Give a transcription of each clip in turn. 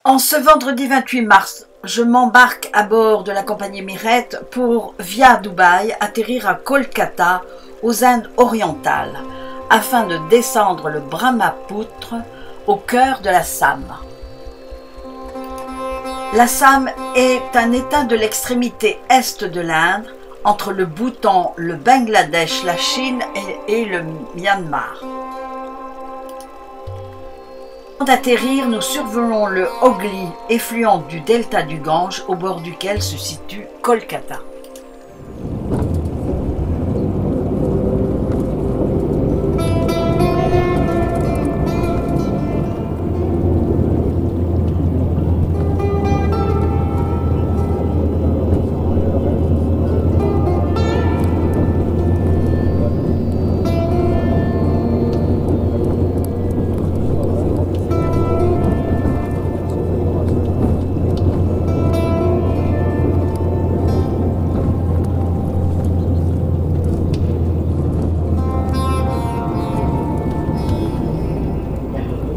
En ce vendredi 28 mars, je m'embarque à bord de la compagnie Mirette pour, via Dubaï, atterrir à Kolkata, aux Indes orientales, afin de descendre le Brahmapoutre au cœur de l'Assam. L'Assam est un état de l'extrémité est de l'Inde, entre le Bhoutan, le Bangladesh, la Chine et le Myanmar. Avant d'atterrir, nous survolons le Hooghly, effluent du delta du Gange, au bord duquel se situe Kolkata.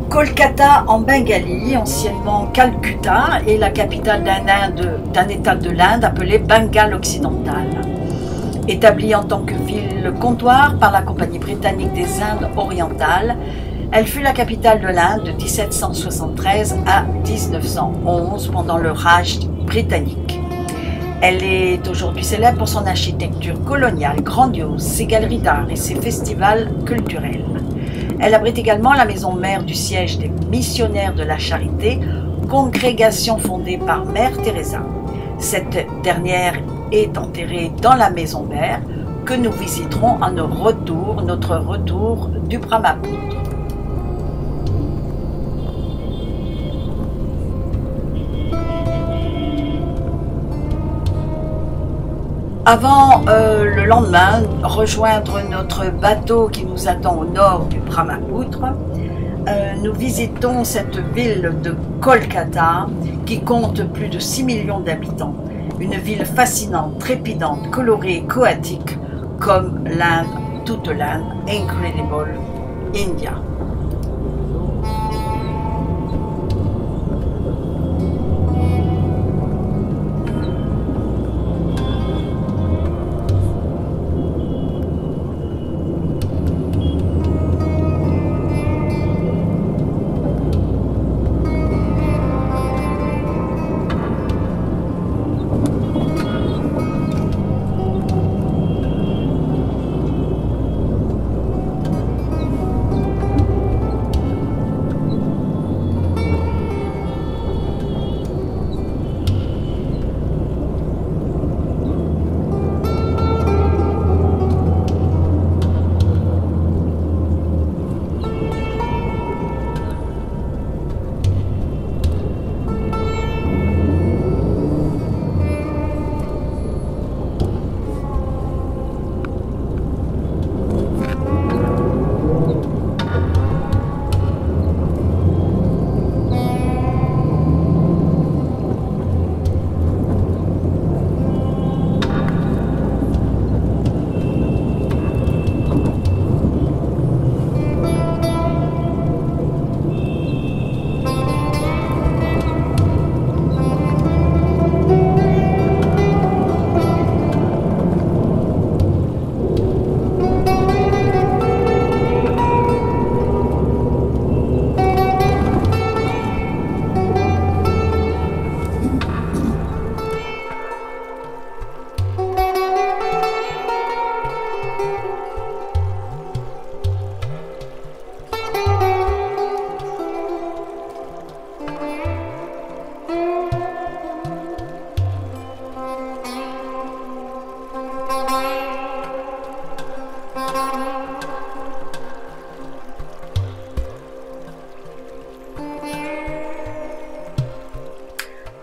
Kolkata en Bengali, anciennement Calcutta, est la capitale d'un état de l'Inde appelé Bengale occidentale. Établie en tant que ville comptoir par la Compagnie britannique des Indes orientales, elle fut la capitale de l'Inde de 1773 à 1911 pendant le Raj britannique. Elle est aujourd'hui célèbre pour son architecture coloniale grandiose, ses galeries d'art et ses festivals culturels. Elle abrite également la maison mère du siège des missionnaires de la charité, congrégation fondée par Mère Teresa. Cette dernière est enterrée dans la maison mère que nous visiterons à notre retour du Brahmapoutre. Avant le lendemain, rejoindre notre bateau qui nous attend au nord du Brahmapoutre, nous visitons cette ville de Kolkata qui compte plus de 6 millions d'habitants. Une ville fascinante, trépidante, colorée, coatique, comme l'Inde, toute l'Inde, Incredible India.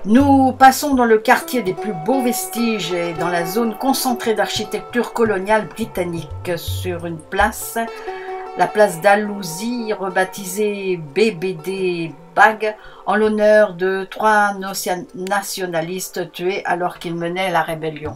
Nous passons dans le quartier des plus beaux vestiges et dans la zone concentrée d'architecture coloniale britannique sur une place, la place d'Alousie, rebaptisée BBD Bag, en l'honneur de 3 nationalistes tués alors qu'ils menaient la rébellion.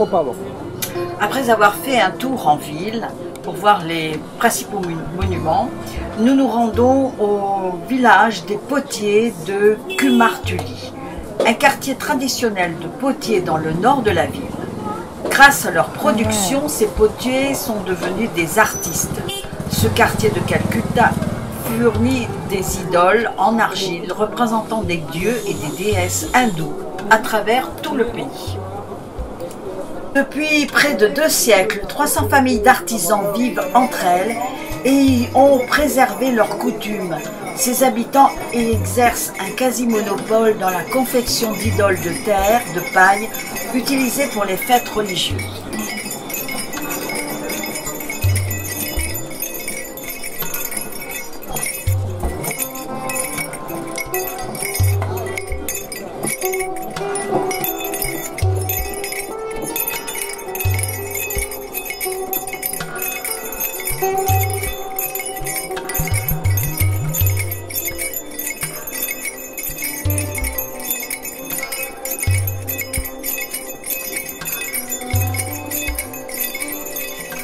trop avant. Après avoir fait un tour en ville pour voir les principaux monuments, nous nous rendons au village des potiers de Kumartuli, un quartier traditionnel de potiers dans le nord de la ville. Grâce à leur production, ces potiers sont devenus des artistes. Ce quartier de Calcutta fournit des idoles en argile représentant des dieux et des déesses hindous à travers tout le pays. Depuis près de 2 siècles, 300 familles d'artisans vivent entre elles et ont préservé leurs coutumes. Ces habitants exercent un quasi-monopole dans la confection d'idoles de terre, de paille, utilisées pour les fêtes religieuses.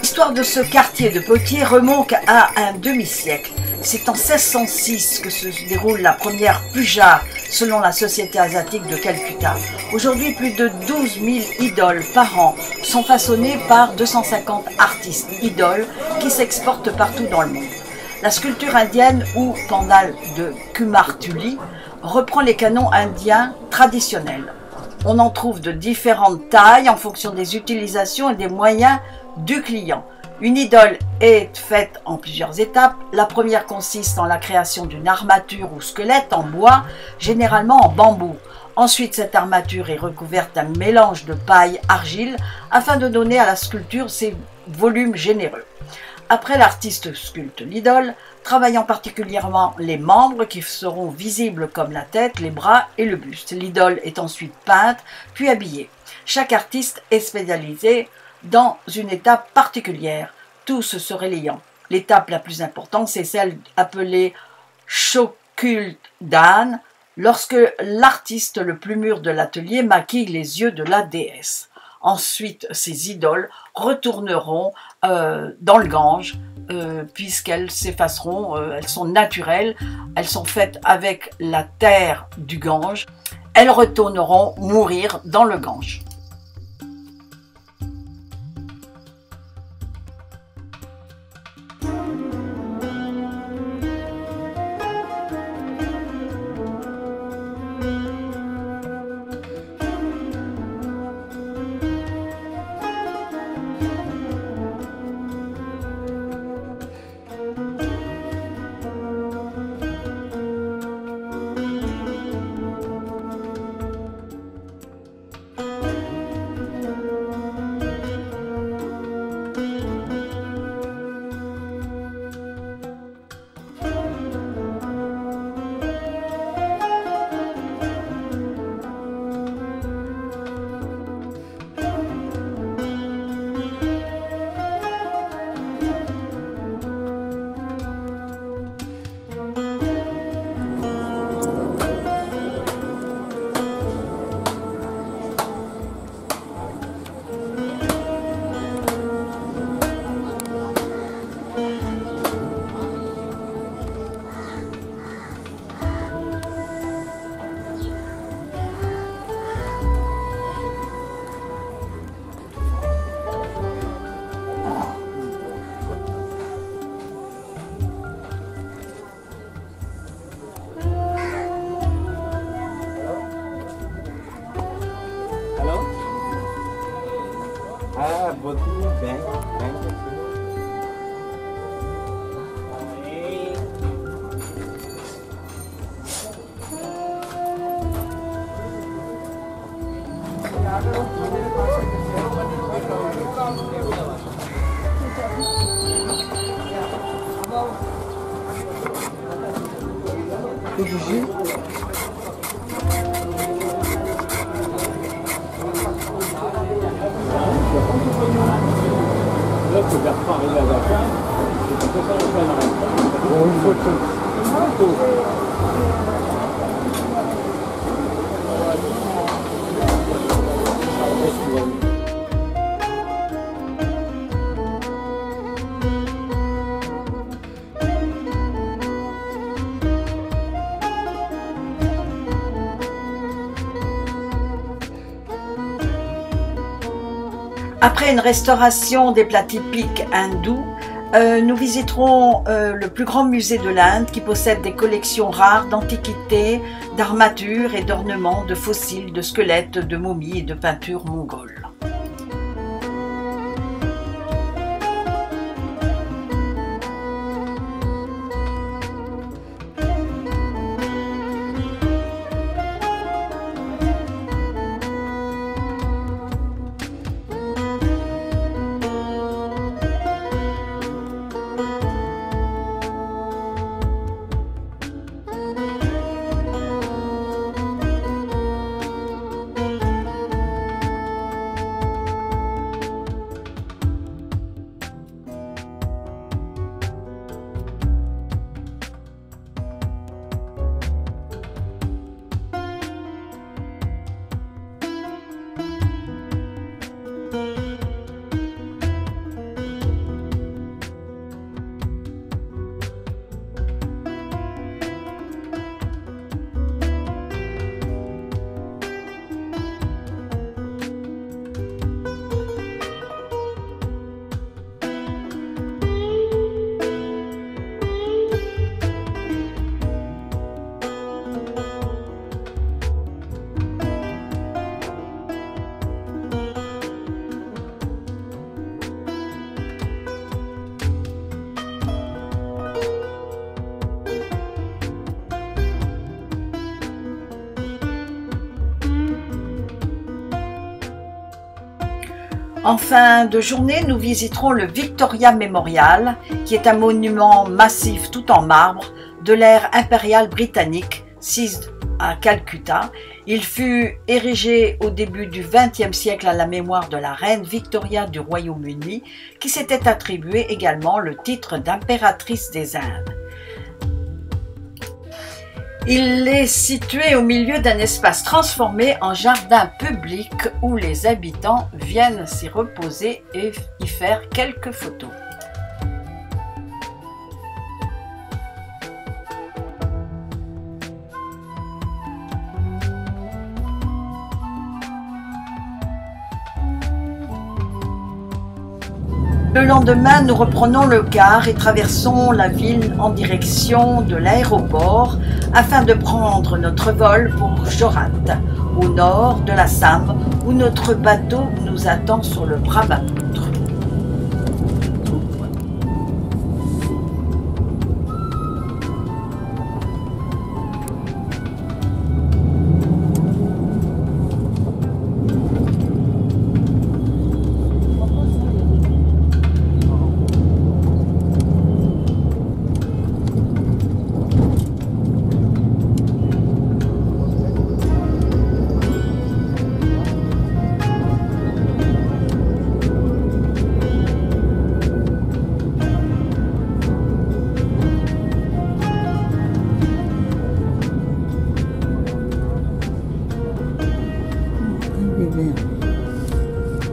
L'histoire de ce quartier de potiers remonte à un demi-siècle. C'est en 1606 que se déroule la première puja selon la Société asiatique de Calcutta. Aujourd'hui, plus de 12 000 idoles par an sont façonnées par 250 artistes idoles qui s'exportent partout dans le monde. La sculpture indienne ou pandal de Kumartuli reprend les canons indiens traditionnels. On en trouve de différentes tailles en fonction des utilisations et des moyens du client. Une idole est faite en plusieurs étapes. La première consiste en la création d'une armature ou squelette en bois, généralement en bambou. Ensuite, cette armature est recouverte d'un mélange de paille argile afin de donner à la sculpture ses volumes généreux. Après, l'artiste sculpte l'idole, travaillant particulièrement les membres qui seront visibles comme la tête, les bras et le buste. L'idole est ensuite peinte, puis habillée. Chaque artiste est spécialisé dans une étape particulière, tous se relayant. L'étape la plus importante, c'est celle appelée Shokuldan, lorsque l'artiste le plus mûr de l'atelier maquille les yeux de la déesse. Ensuite, ces idoles retourneront dans le Gange, puisqu'elles s'effaceront, elles sont naturelles, elles sont faites avec la terre du Gange, elles retourneront mourir dans le Gange. Et du jus. Là, que Bertrand arrive à la fin, c'est comme ça qu'on fait un arrêt. Pour une photo. Une photo. Après une restauration des plats typiques hindous, nous visiterons le plus grand musée de l'Inde qui possède des collections rares d'antiquités, d'armatures et d'ornements, de fossiles, de squelettes, de momies et de peintures mongoles. En fin de journée, nous visiterons le Victoria Memorial, qui est un monument massif tout en marbre de l'ère impériale britannique, situé à Calcutta. Il fut érigé au début du XXe siècle à la mémoire de la reine Victoria du Royaume-Uni, qui s'était attribué également le titre d'impératrice des Indes. Il est situé au milieu d'un espace transformé en jardin public où les habitants viennent s'y reposer et y faire quelques photos. Le lendemain, nous reprenons le car et traversons la ville en direction de l'aéroport afin de prendre notre vol pour Jorat, au nord de l'Assam, où notre bateau nous attend sur le Brahmaputra.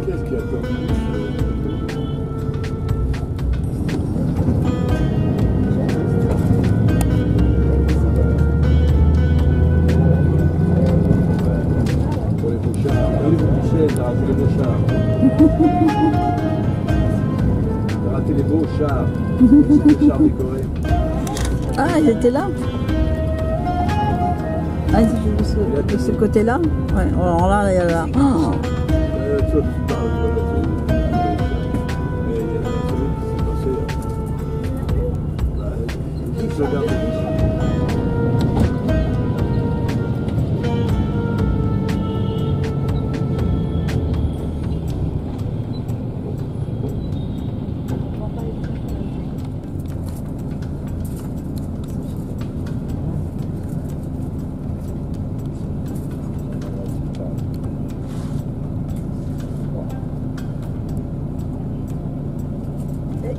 Qu'est-ce qu'il y a comme pour les bouchards. Michel, t'as raté les bouchards. T'as raté les beaux chars. Les chars décorés. Ah, ils étaient là. Ah, de ce côté-là. Ouais, alors là, il y a là. Oh. Toi, tu parles, voilà, mais il y a celui qui s'est passé. Qui se regarde.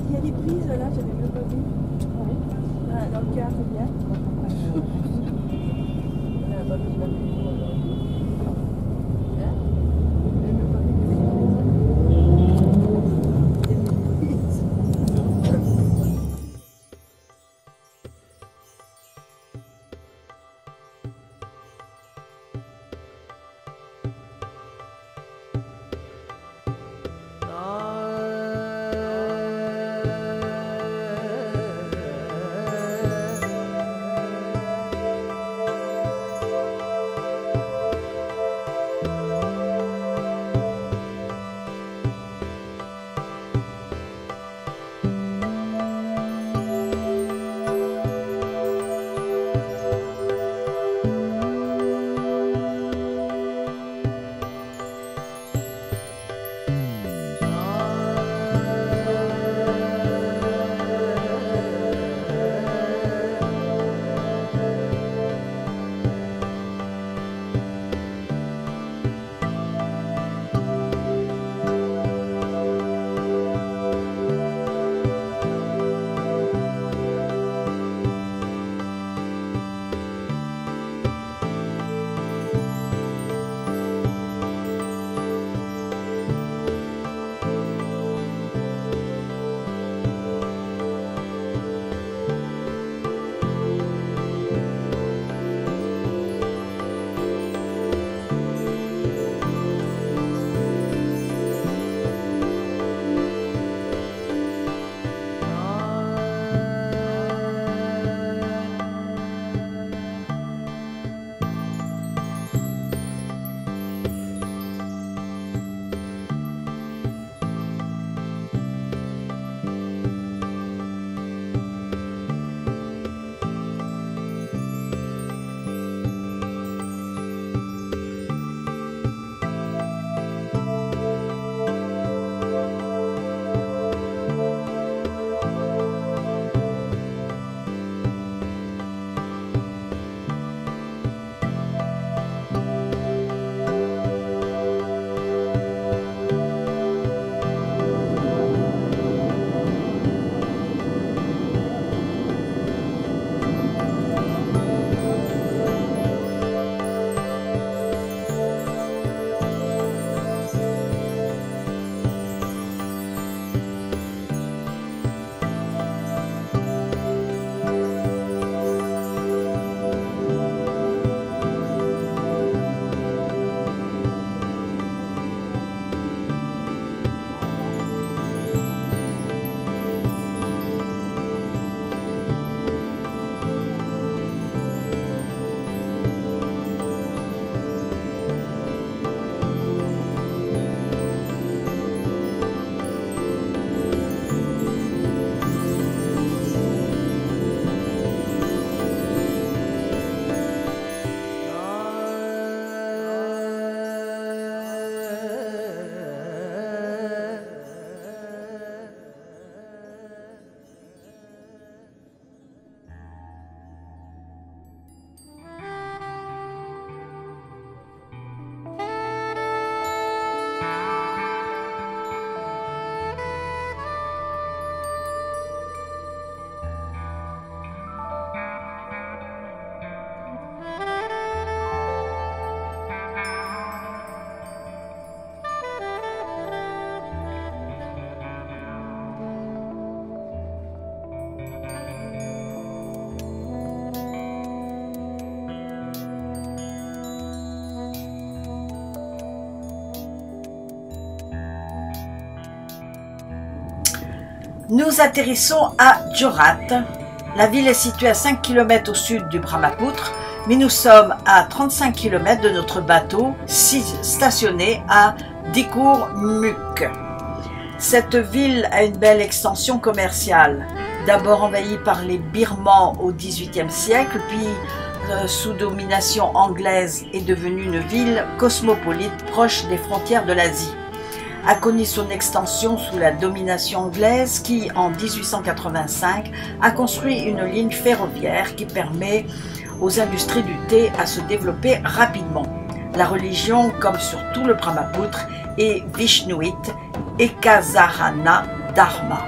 Il y a des prises là, j'avais même pas vu. Oui. Ah, dans le car, c'est bien. Nous atterrissons à Jorat. La ville est située à 5 km au sud du Brahmapoutre, mais nous sommes à 35 km de notre bateau, stationné à Dikur-Muk. Cette ville a une belle extension commerciale, d'abord envahie par les Birmans au XVIIIe siècle, puis sous domination anglaise est devenue une ville cosmopolite proche des frontières de l'Asie. A connu son extension sous la domination anglaise qui, en 1885, a construit une ligne ferroviaire qui permet aux industries du thé à se développer rapidement. La religion, comme sur tout le Brahmapoutre, est Vishnouite et Ekasarana Dharma.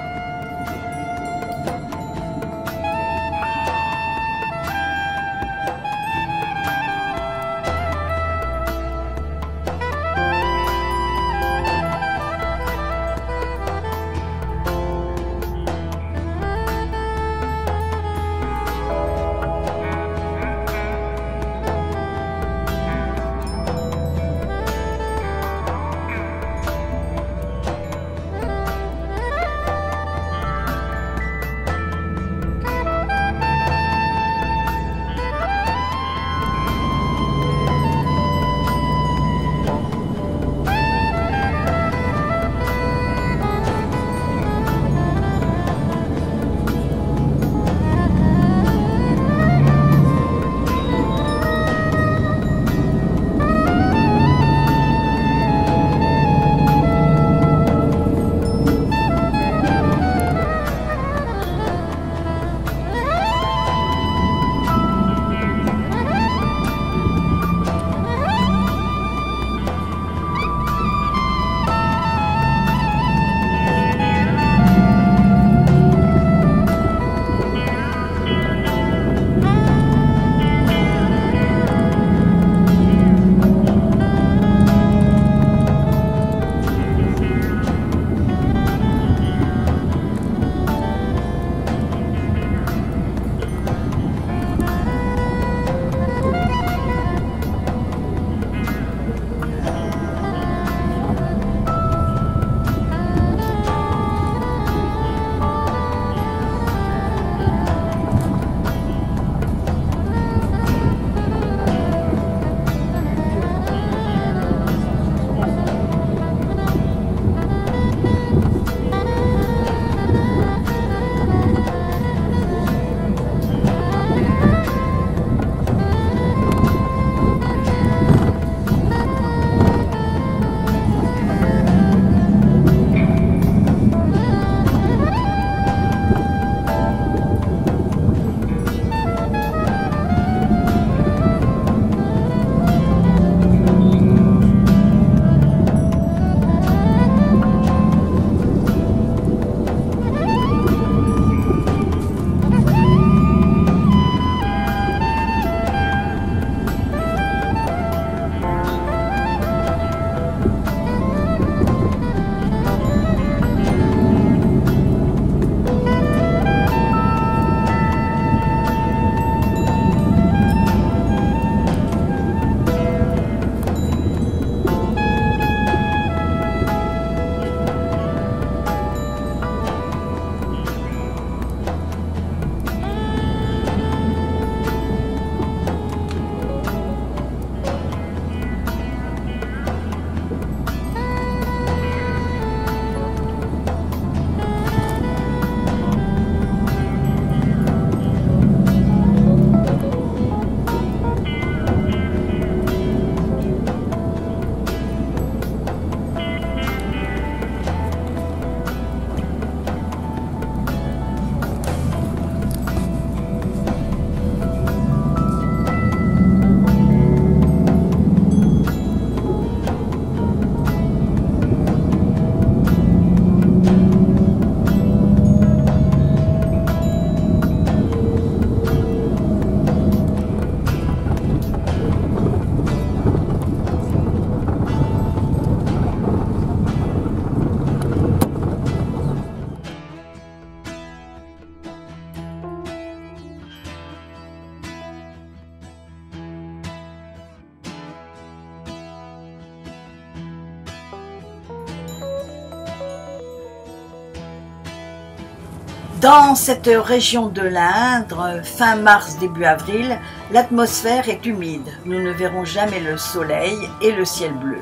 Dans cette région de l'Indre, fin mars, début avril, l'atmosphère est humide. Nous ne verrons jamais le soleil et le ciel bleu.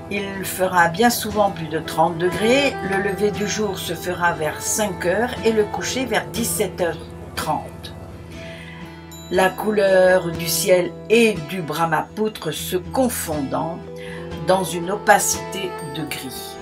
Il fera bien souvent plus de 30 degrés. Le lever du jour se fera vers 5 heures et le coucher vers 17h30. La couleur du ciel et du Brahmapoutre se confondant dans une opacité de gris.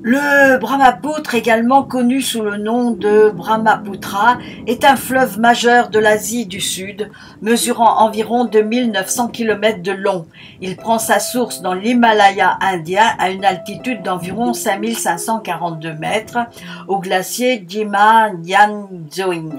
Le Brahmapoutre, également connu sous le nom de Brahmapoutra, est un fleuve majeur de l'Asie du Sud, mesurant environ 2900 km de long. Il prend sa source dans l'Himalaya indien à une altitude d'environ 5542 mètres, au glacier Jimayanzoing,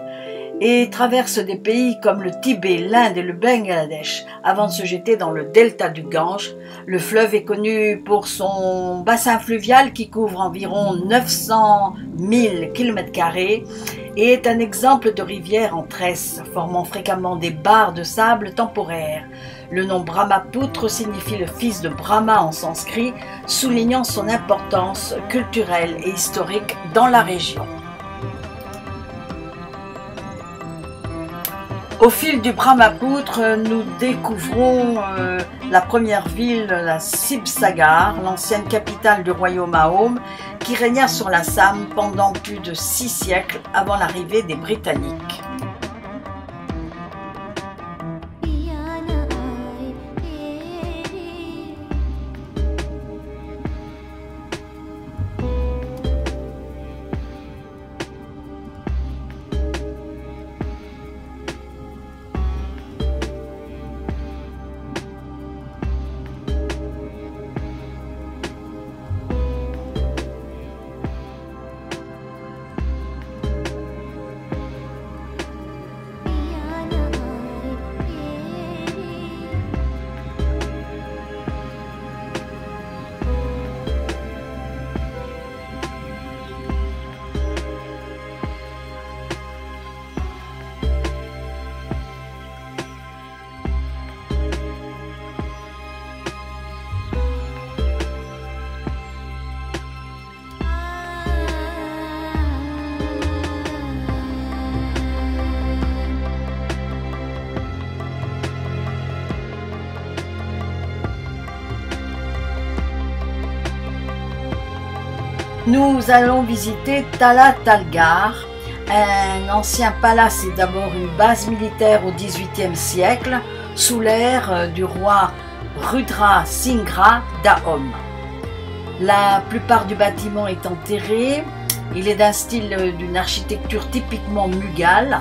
et traverse des pays comme le Tibet, l'Inde et le Bangladesh avant de se jeter dans le delta du Gange. Le fleuve est connu pour son bassin fluvial qui couvre environ 900 000 km² et est un exemple de rivière en tresse, formant fréquemment des barres de sable temporaires. Le nom Brahmapoutre signifie le fils de Brahma en sanskrit, soulignant son importance culturelle et historique dans la région. Au fil du Brahmapoutre, nous découvrons la première ville, la Sibsagar, l'ancienne capitale du royaume Ahom, qui régna sur l'Assam pendant plus de 6 siècles avant l'arrivée des Britanniques. Nous allons visiter Tala Talgar, un ancien palace et d'abord une base militaire au XVIIIe siècle, sous l'ère du roi Rudra Singha d'Ahom. La plupart du bâtiment est enterré, il est d'un style d'une architecture typiquement mughal.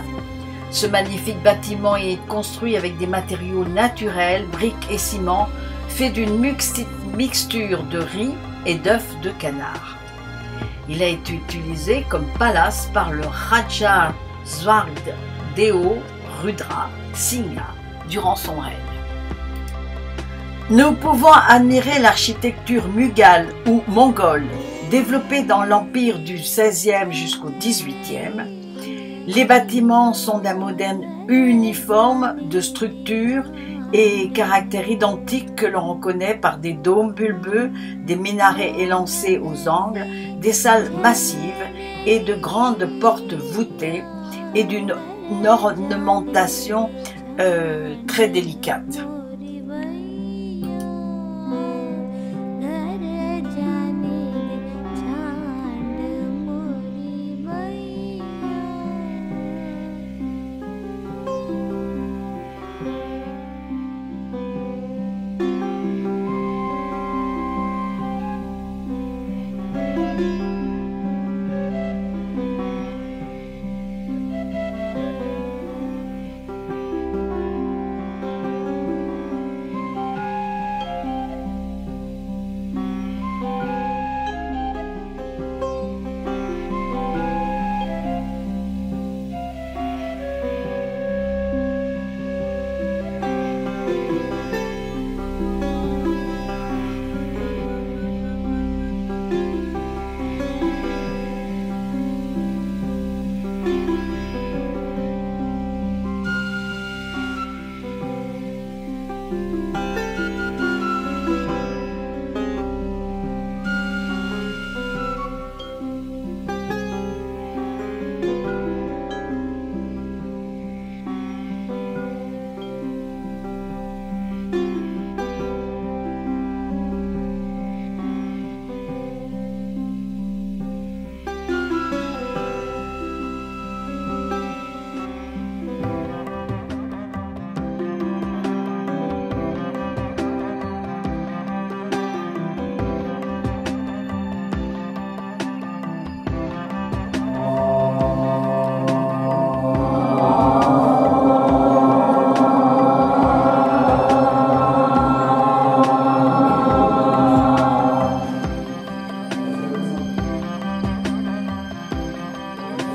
Ce magnifique bâtiment est construit avec des matériaux naturels, briques et ciment, fait d'une mixture de riz et d'œufs de canard. Il a été utilisé comme palace par le Raja Svardeo Rudra Singha durant son règne. Nous pouvons admirer l'architecture mughale ou mongole, développée dans l'empire du XVIe jusqu'au XVIIIe. Les bâtiments sont d'un modèle uniforme de structure et caractères identiques que l'on reconnaît par des dômes bulbeux, des minarets élancés aux angles, des salles massives et de grandes portes voûtées et d'une ornementation très délicate.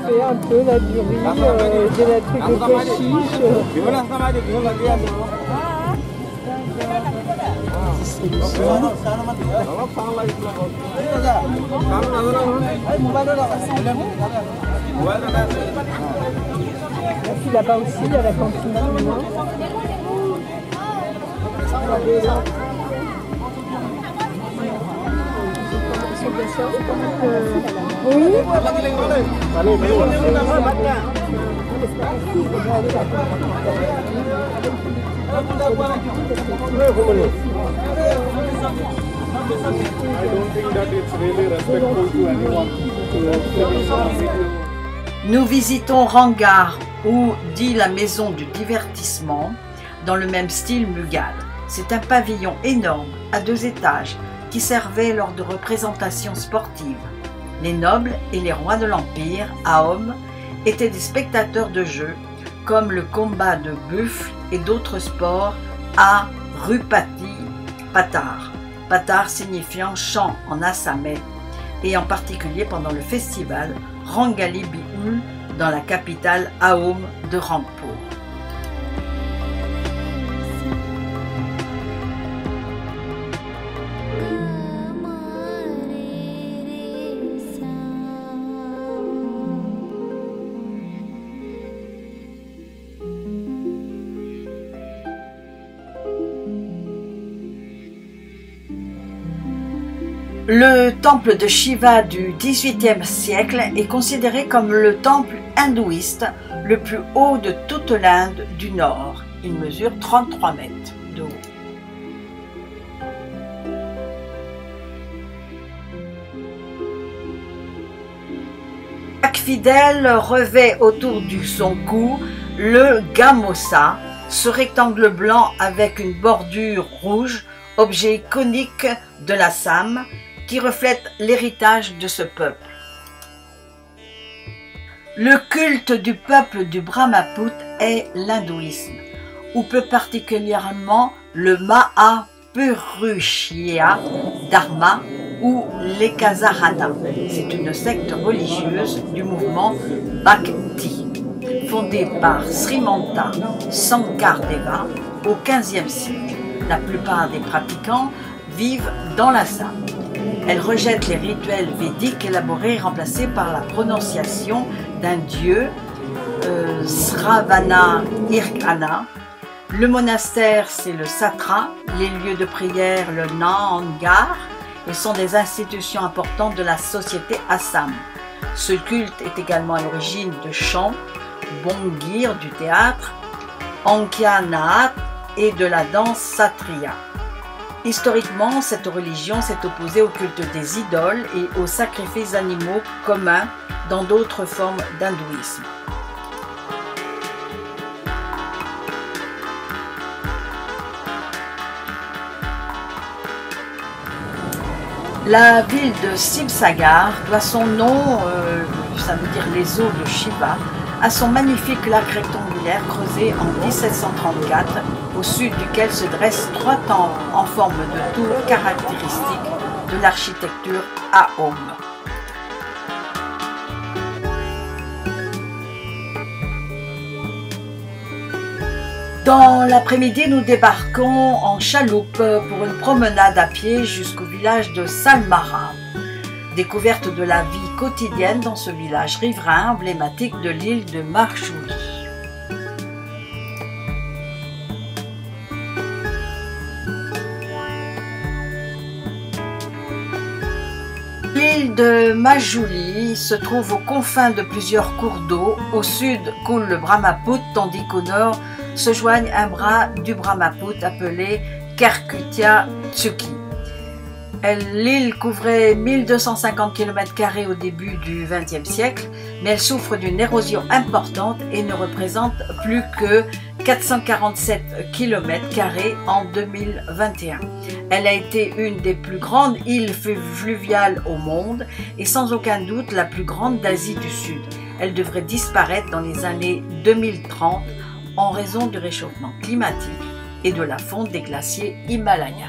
fait un peu la durée, de la truc de chiche. Puis là-bas aussi, il y a la cantine chinoise. Oui. Nous visitons Rangar, ou dit la maison du divertissement, dans le même style Mughal. C'est un pavillon énorme, à 2 étages, qui servait lors de représentations sportives. Les nobles et les rois de l'Empire, Ahom, étaient des spectateurs de jeux, comme le combat de buffle et d'autres sports à Rupati Patar. Patar signifiant chant en assamais, et en particulier pendant le festival Rangali Bihul dans la capitale Ahom de Rangpur. Le temple de Shiva du XVIIIe siècle est considéré comme le temple hindouiste le plus haut de toute l'Inde du Nord. Il mesure 33 mètres de haut. Chaque fidèle revêt autour de son cou le gamosa, ce rectangle blanc avec une bordure rouge, objet iconique de l'Assam, qui reflète l'héritage de ce peuple. Le culte du peuple du Brahmaput est l'hindouisme, ou plus particulièrement le Mahapurushya Dharma ou l'Ekasarada. C'est une secte religieuse du mouvement Bhakti, fondée par Srimanta Sankardeva au XVe siècle. La plupart des pratiquants vivent dans l'Assam. Elle rejette les rituels védiques élaborés et remplacés par la prononciation d'un dieu, Sravana Irkana. Le monastère, c'est le satra, les lieux de prière, le nangar, et sont des institutions importantes de la société assam. Ce culte est également à l'origine de chants, bongir du théâtre, ankya-naat et de la danse satriya. Historiquement, cette religion s'est opposée au culte des idoles et aux sacrifices animaux communs dans d'autres formes d'hindouisme. La ville de Simsagar doit son nom, ça veut dire les eaux de Shiva, à son magnifique lac rectangulaire creusé en 1734, au sud duquel se dressent 3 temples en forme de tour caractéristiques de l'architecture Ahom. Dans l'après-midi, nous débarquons en chaloupe pour une promenade à pied jusqu'au village de Salmara. Découverte de la vie quotidienne dans ce village riverain emblématique de l'île de Marjouli. L'île de Majuli se trouve aux confins de plusieurs cours d'eau. Au sud coule le Brahmaput, tandis qu'au nord se joignent un bras du Brahmaput appelé Kerkutia Tsuki. L'île couvrait 1250 km² au début du XXe siècle, mais elle souffre d'une érosion importante et ne représente plus que 447 km² en 2021. Elle a été une des plus grandes îles fluviales au monde et sans aucun doute la plus grande d'Asie du Sud. Elle devrait disparaître dans les années 2030 en raison du réchauffement climatique et de la fonte des glaciers himalayens.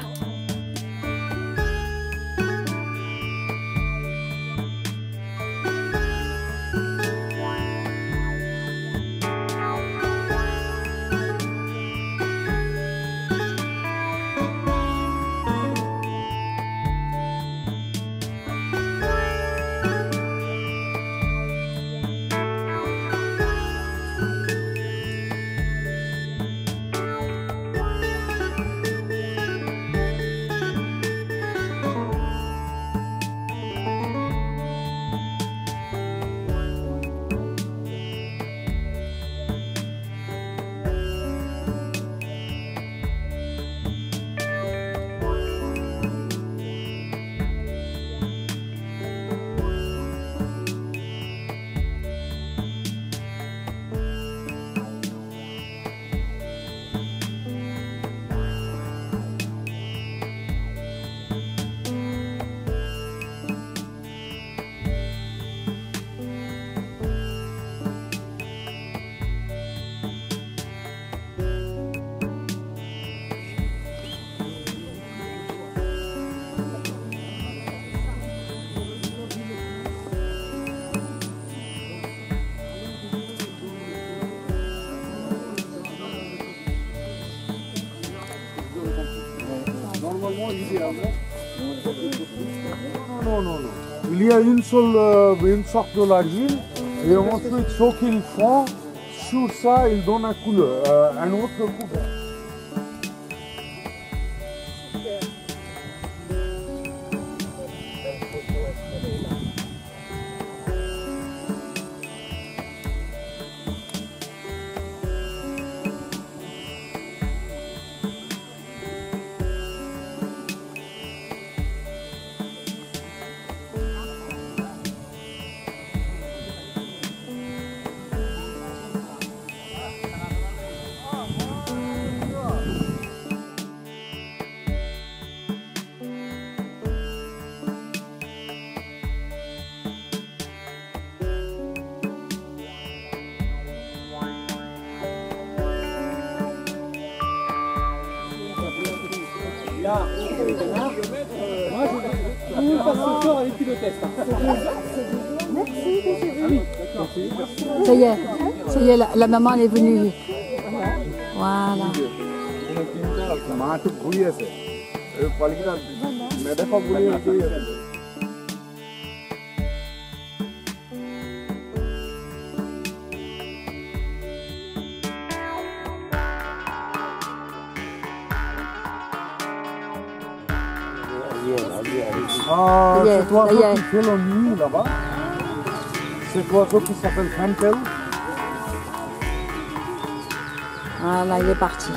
Non, non, non. Il y a une sorte de l'argile et ensuite ce qu'ils font, sur ça, ils donnent un autre couleur. Là, moi je passe ce soir avec qui le test. Ça y est, la maman elle est venue. Voilà. Cet oiseau qui fait la nuit là-bas, cet oiseau qui s'appelle Fantel. Voilà, il est parti.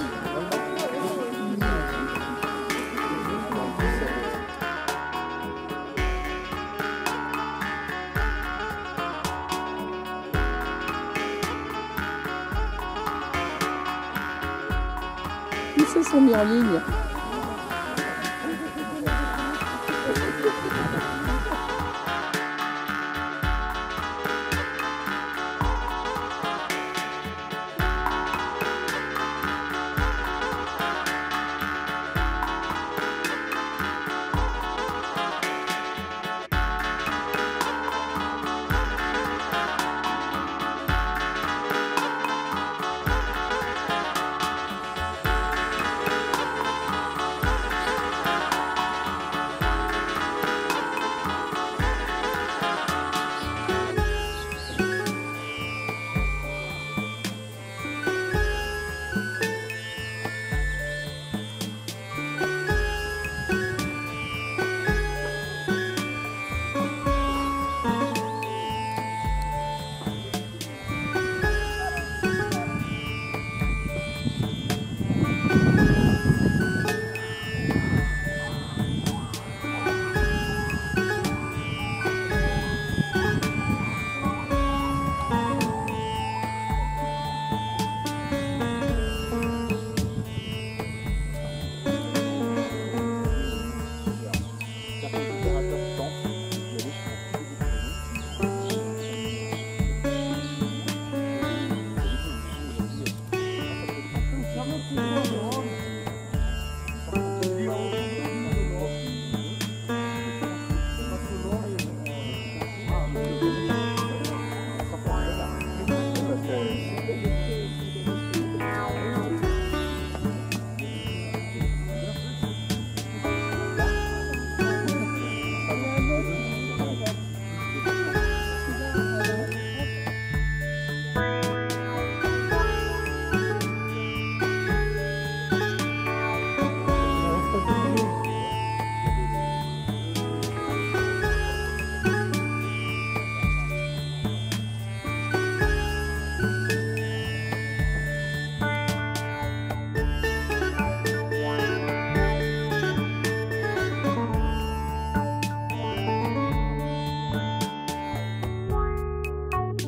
Ils se sont mis en ligne.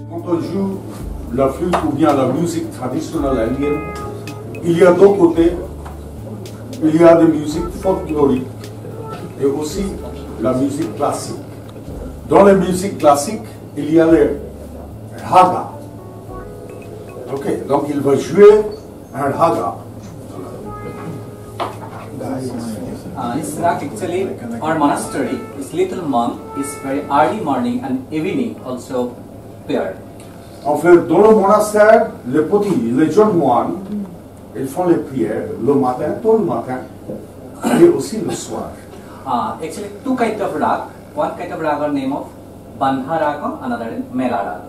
Quand on joue la flûte ou bien la musique traditionnelle indienne, il y a deux côtés. Il y a des musiques folkloriques et aussi la musique classique. Dans la musique classique, il y a les ragas. Ok, donc il va jouer un raga. Israk actually, our monastery, this little monk is very early morning and evening also prayer. En fait, dans le monastère, les petits, les jeunes moines, ils font les prières le matin, tôt le matin, et aussi le soir. Actually, two kinds of rag. One kind of rag are name of Bandha Raga, another is Mela Raga.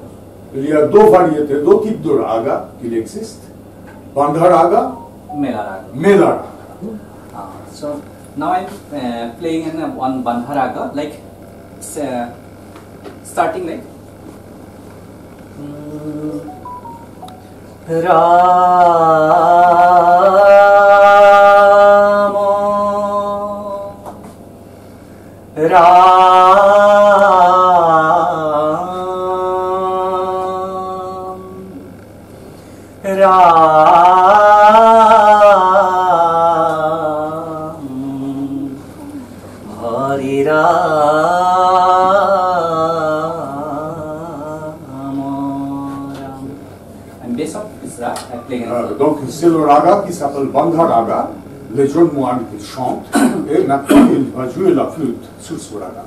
Il y a deux variétés, deux types de raga qu'il existe. Bandha raga, Mela Raga. Mela raga. So now I'm playing in one Bandha Raga, like starting like Hari And based on this rag, I'm playing. Donc c'est le raga qui s'appelle Bandha raga. Les jeunes moines qui chantent et maintenant il va jouer la flûte sur ce raga.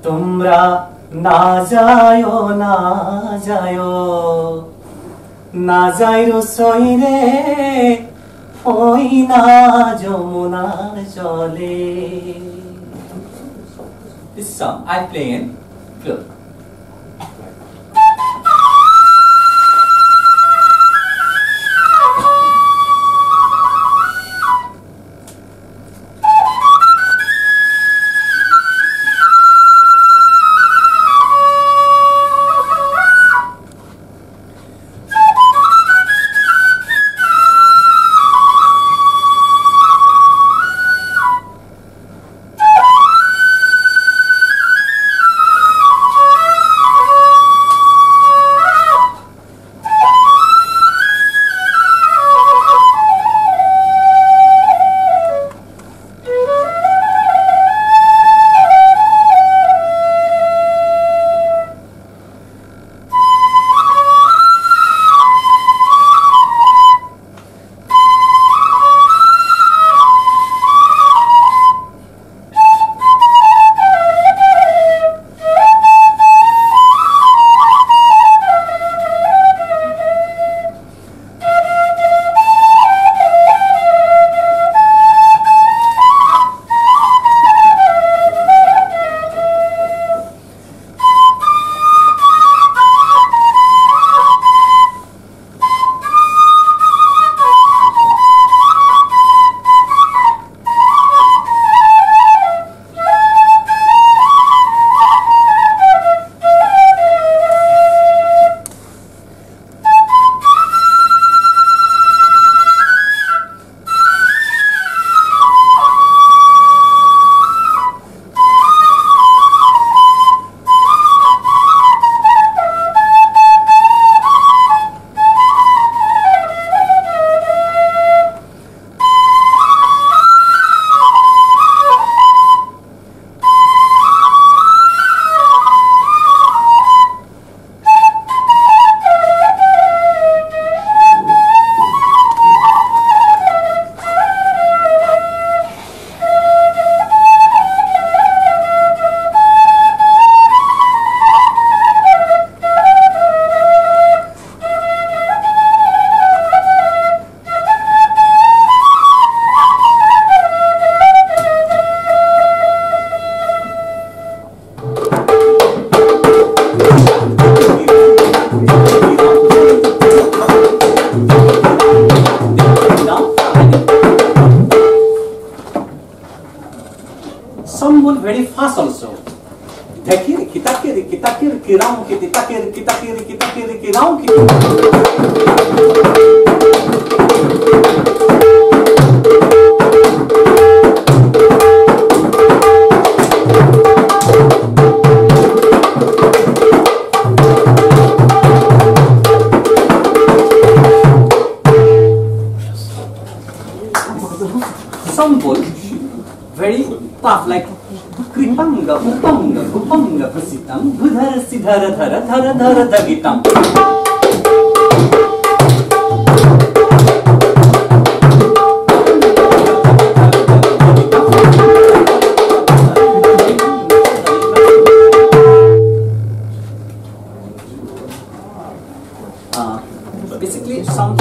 তোমরা না যাইরো সইরে ওই না যমুনার জলে. This song I play in flute. Some move very fast also. Takiri kitakiri kitakiri kiram kiti takiri kitakiri kitakiri kiram kiti. Some bull, very tough, like kripanga, upanga, upanga, prasitam, budhara sidhara dhara dhara dhara dhagitam. Basically, some.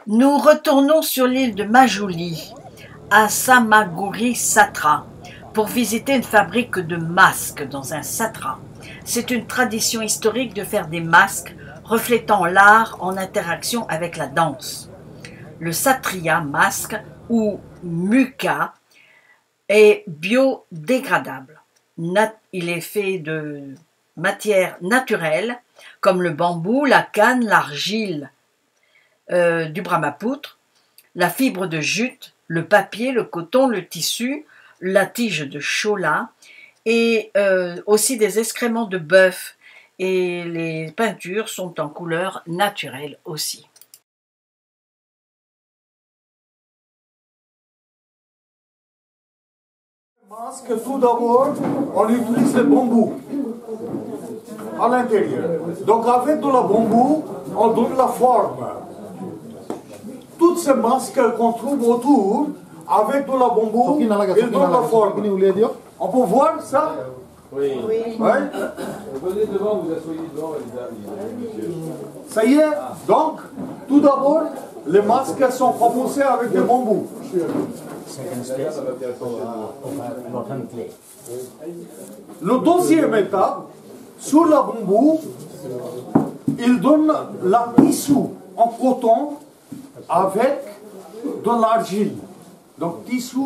Nous retournons sur l'île de Majuli, à Samaguri Satra, pour visiter une fabrique de masques dans un satra. C'est une tradition historique de faire des masques reflétant l'art en interaction avec la danse. Le satriya masque, ou muka, est biodégradable. Il est fait de matières naturelles, comme le bambou, la canne, l'argile, du Brahmapoutre, la fibre de jute, le papier, le coton, le tissu, la tige de chola et aussi des excréments de bœuf, et les peintures sont en couleur naturelle aussi. Masque, tout d'abord, on utilise le bambou à l'intérieur. Donc avec de la bambou, on donne la forme. Toutes ces masques qu'on trouve autour, avec de la bambou, ils donnent la forme. On peut voir ça? Oui. Ouais? Venez devant, vous asseyez devant. Ça y est. Donc, tout d'abord, les masques sont proposés avec des bambous. Le deuxième étape, sur la bambou, il donne la tissu en coton avec de l'argile. Donc, tissu,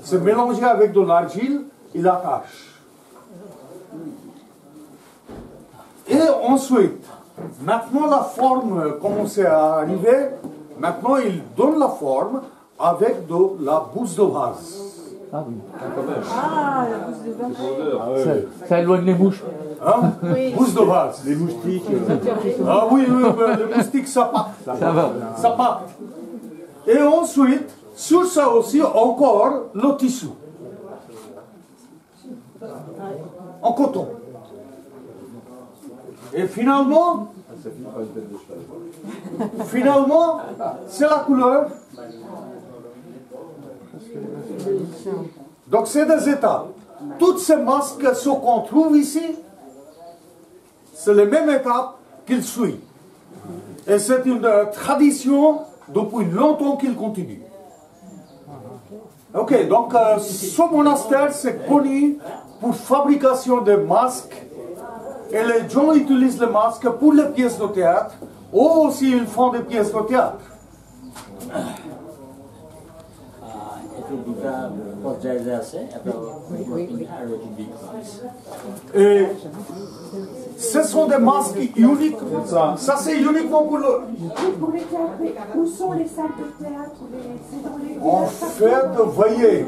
c'est mélangé avec de l'argile, il attache. Et ensuite, maintenant la forme commence à arriver. Maintenant, il donne la forme avec de la bouse de vase. Ah, la bouse de vache. Ça éloigne les mouches. Hein? Oui. Bouse de vase. Les moustiques. Ah oui, les moustiques, ça part. Ça va. Ça part. Et ensuite, sur ça aussi, encore le tissu. En coton. Et finalement, c'est la couleur. Donc c'est des étapes. Toutes ces masques qu'on trouve ici, c'est les mêmes étapes qu'il suit. Et c'est une tradition depuis longtemps qu'il continue. Ok, donc ce monastère c'est connu pour fabrication de masques. Et les gens utilisent les masques pour les pièces de théâtre, ou aussi ils font des pièces de théâtre. Et ce sont des masques uniques. Ça c'est uniquement pour le... Pour les théâtres, où sont les salles de théâtre? C'est dans les... En fait, vous voyez,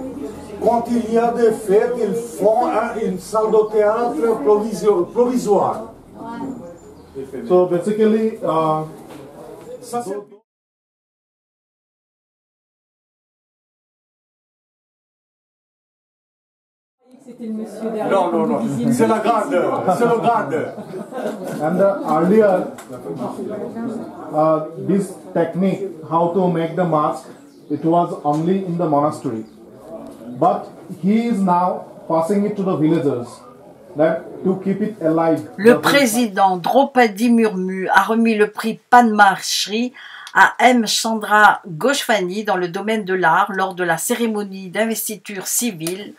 quand il y a des fêtes, ils font une salle de théâtre provisoire. So basically, Ça, c'est... C'était le monsieur derrière. Non, c'est la garde, c'est le garde. and earlier, this technique, how to make the mask, it was only in the monastery. But he is now passing it to the villagers. that to keep it alive. Le président Draupadi Murmu a remis le prix Padma Shri à M. Chandra Goswami dans le domaine de l'art lors de la cérémonie d'investiture civile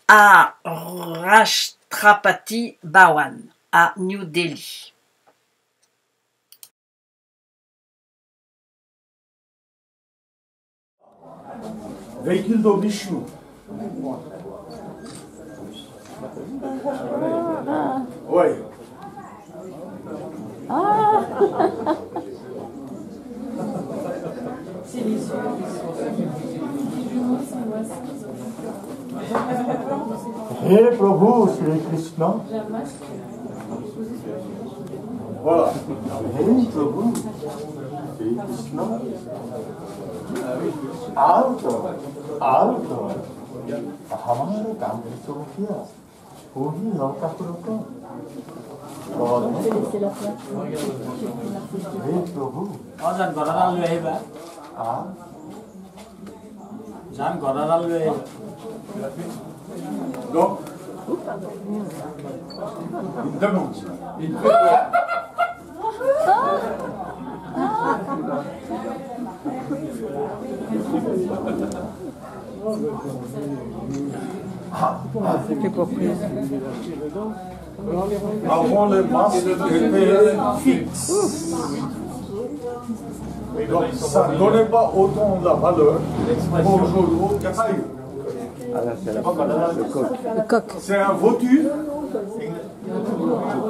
à Rashtrapati Bhawan à New Delhi. Véhicule de Vishnu. Oui. Hey Prabhu Shri Krishna. Voilà. Hey Prabhu Shri Krishna. Alto. हमारे काम तो किया वो ही लौटा करो और हे प्रभु जान घरदाल ले आइबा जान घरदाल ले Donc, une demande. Avant, les masques étaient fixes. Donc, ça ne donnait pas autant de valeur qu'aujourd'hui. Le coq. C'est un voiture.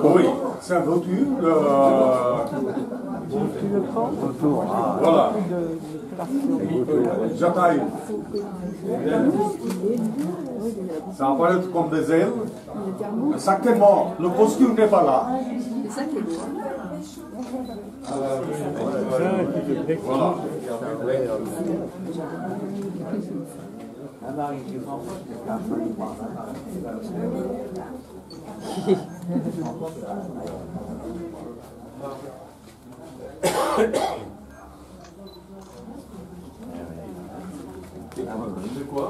Oui, c'est un voiture. Voilà. Jataï. Ça apparaît comme des ailes. Exactement, le costume n'est pas là. C'est ça qui est beau. Voilà. C'est quoi?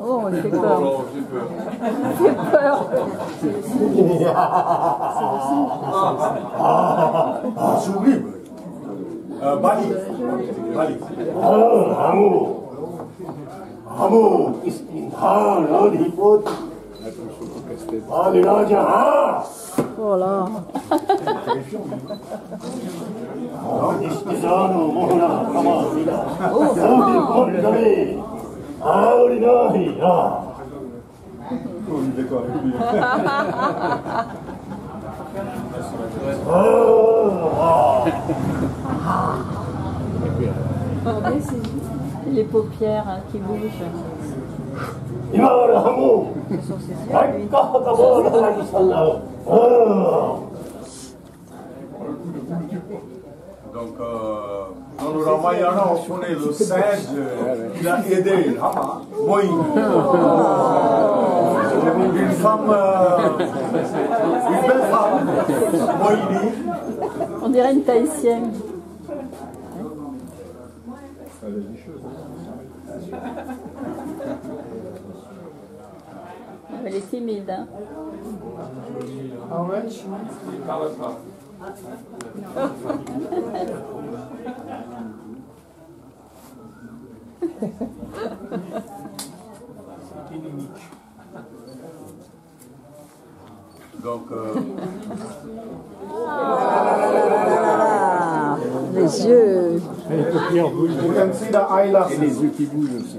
Oh, on fait peur. Oh, j'ai peur. On fait peur. Sublime. Bali. Hamu istinhan adhipot Adiraja. Voilà. Adishtizano mohana kamasina. Adipotami. Adinahi. On est d'accord avec lui. Regardez, c'est les paupières qui bougent. Donc, dans le Ramayana, on connaît le singe qui a aidé Rama, Moïse. Une femme, une belle femme, Moïse. On dirait une tahitienne. Elle est timide, hein. Donc, les yeux. You can see the eyelashes. Les yeux qui bougent aussi.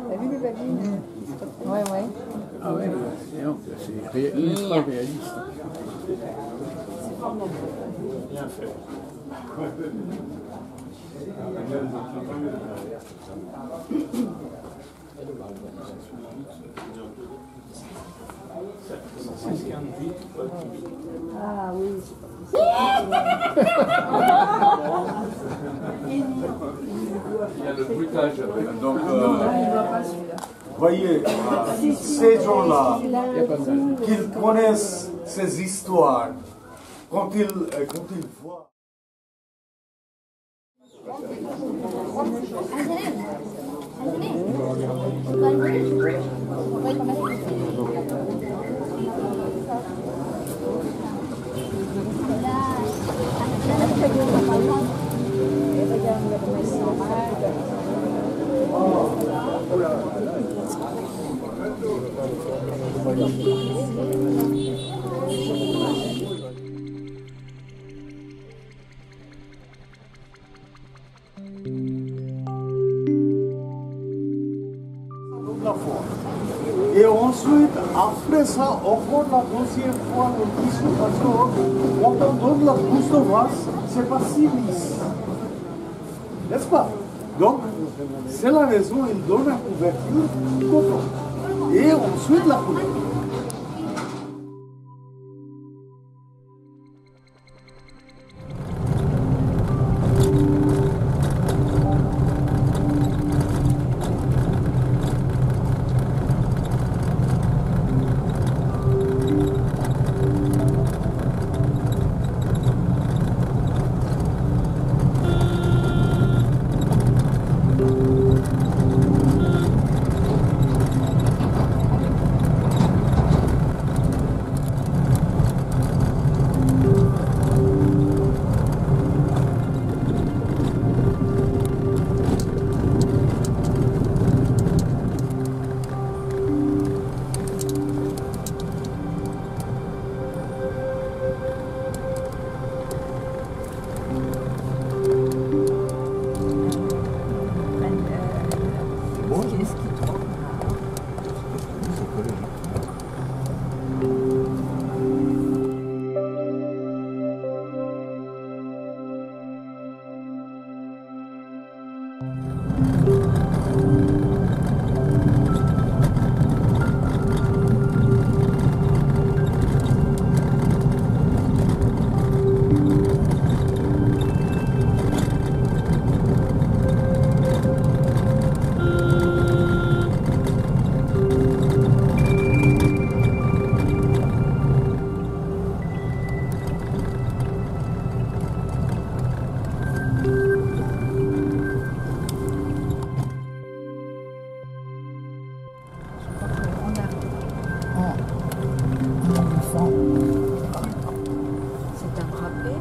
T'as vu les babines? Ouais. Ah ouais, c'est ultra réaliste. Bien fait. Ah oui. Il y a le bruitage. Donc, voyez, ces gens-là, qu'ils connaissent ces histoires, quand ils voient. Et ensuite, après ça, encore la deuxième fois, le disque, parce que quand on donne la gousse de vase, c'est pas si lisse. N'est-ce pas? Donc, c'est la raison, il donne la couverture coton. Et ensuite la couverture. C'est un rappel.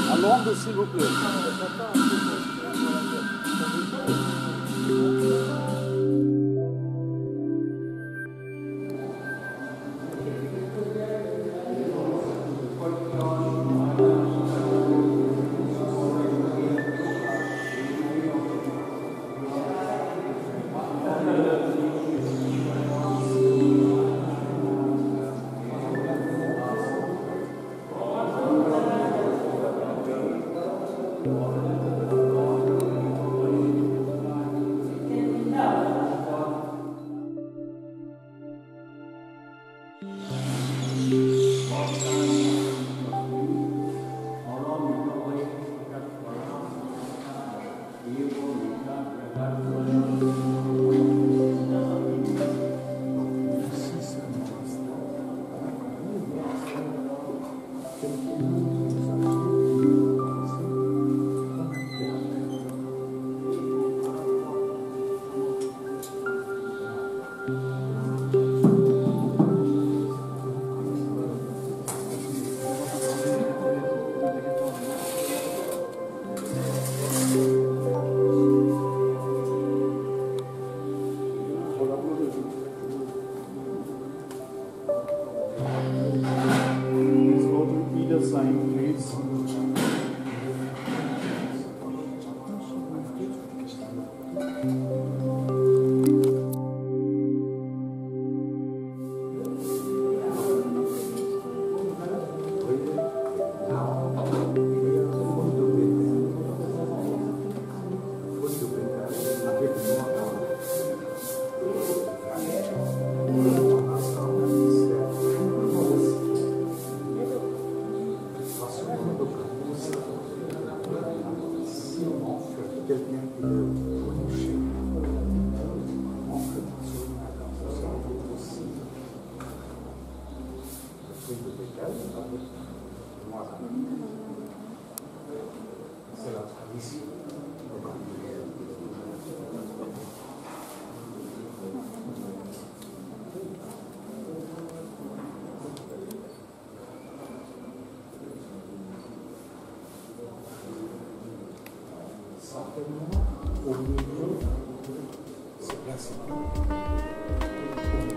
Allons, s'il vous plaît. sign, please.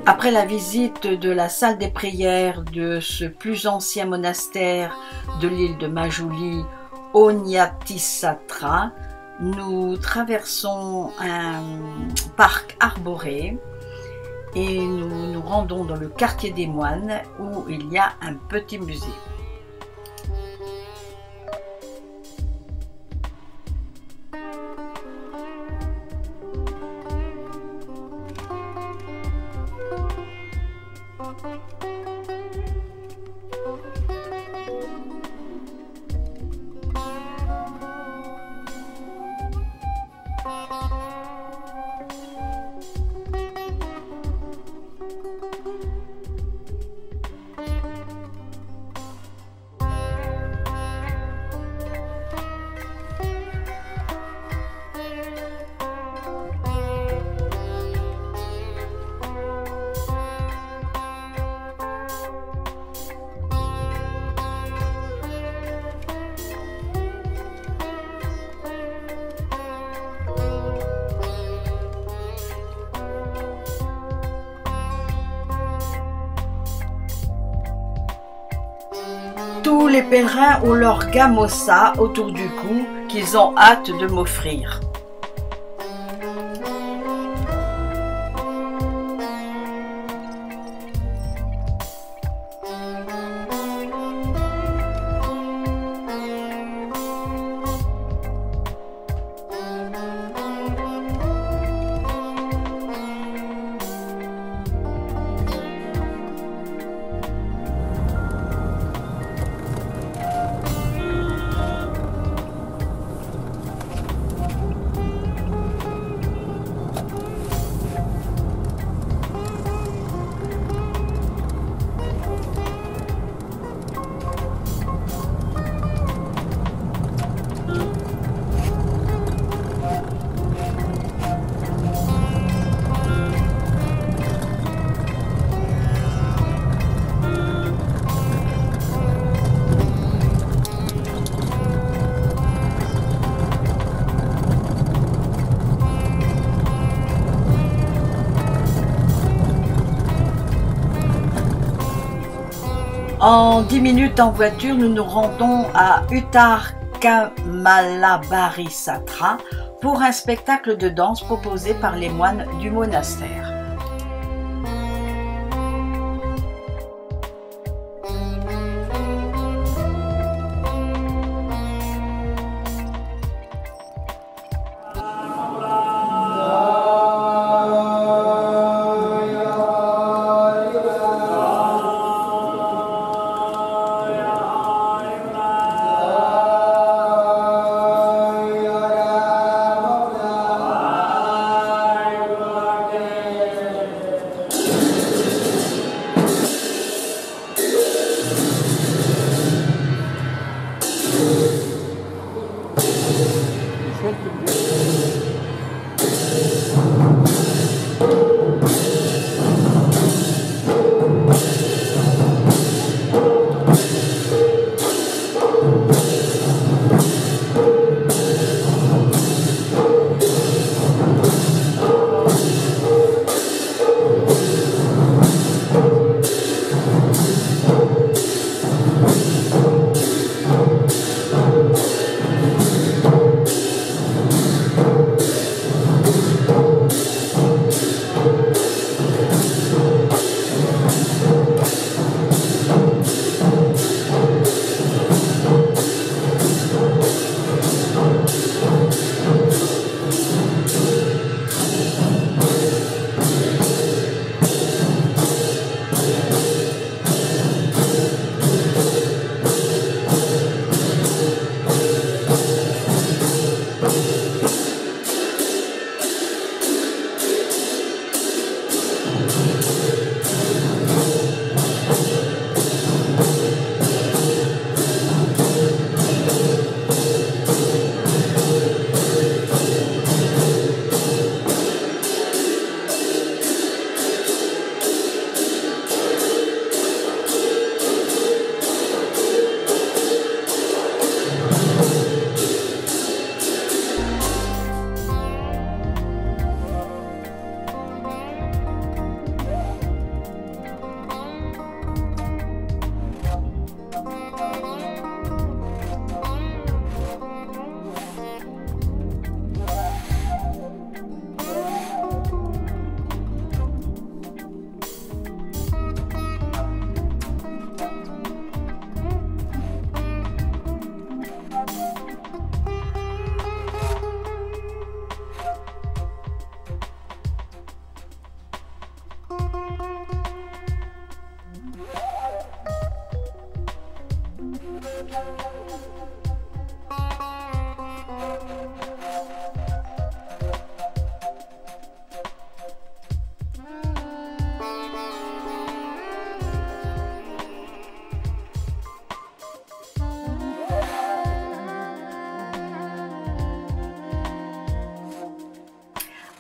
Après la visite de la salle des prières de ce plus ancien monastère de l'île de Majuli, Onyatissatra, nous traversons un parc arboré et nous nous rendons dans le quartier des moines où il y a un petit musée. Tous les pèlerins ont leur gamosa autour du cou qu'ils ont hâte de m'offrir. En 10 minutes en voiture, nous nous rendons à Uttar Kamalabarisatra pour un spectacle de danse proposé par les moines du monastère.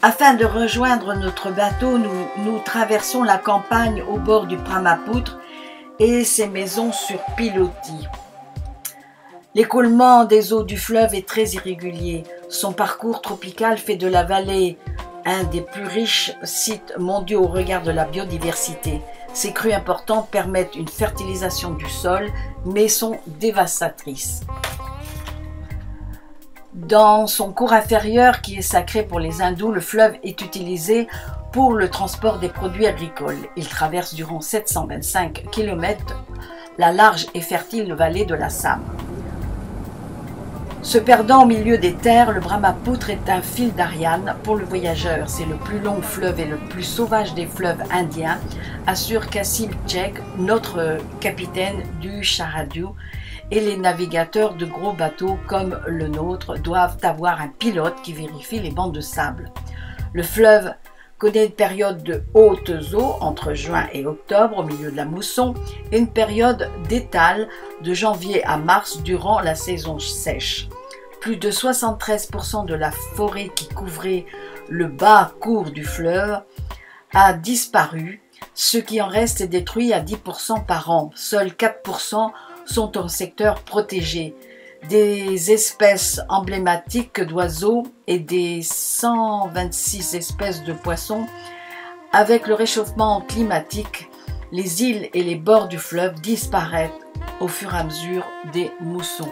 Afin de rejoindre notre bateau, nous traversons la campagne au bord du Brahmapoutre et ses maisons sur pilotis. L'écoulement des eaux du fleuve est très irrégulier. Son parcours tropical fait de la vallée un des plus riches sites mondiaux au regard de la biodiversité. Ces crues importantes permettent une fertilisation du sol, mais sont dévastatrices. Dans son cours inférieur, qui est sacré pour les hindous, le fleuve est utilisé pour le transport des produits agricoles. Il traverse durant 725 km la large et fertile vallée de l'Assam. Se perdant au milieu des terres, le Brahmapoutre est un fil d'Ariane pour le voyageur. C'est le plus long fleuve et le plus sauvage des fleuves indiens, assure Kasim Chek, notre capitaine du Shahradu. Et les navigateurs de gros bateaux comme le nôtre doivent avoir un pilote qui vérifie les bancs de sable. Le fleuve connaît une période de hautes eaux entre juin et octobre au milieu de la mousson et une période d'étale de janvier à mars durant la saison sèche. Plus de 73% de la forêt qui couvrait le bas cours du fleuve a disparu, ce qui en reste est détruit à 10% par an. Seuls 4% sont en secteur protégé. Des espèces emblématiques d'oiseaux et des 126 espèces de poissons. Avec le réchauffement climatique, les îles et les bords du fleuve disparaissent au fur et à mesure des moussons.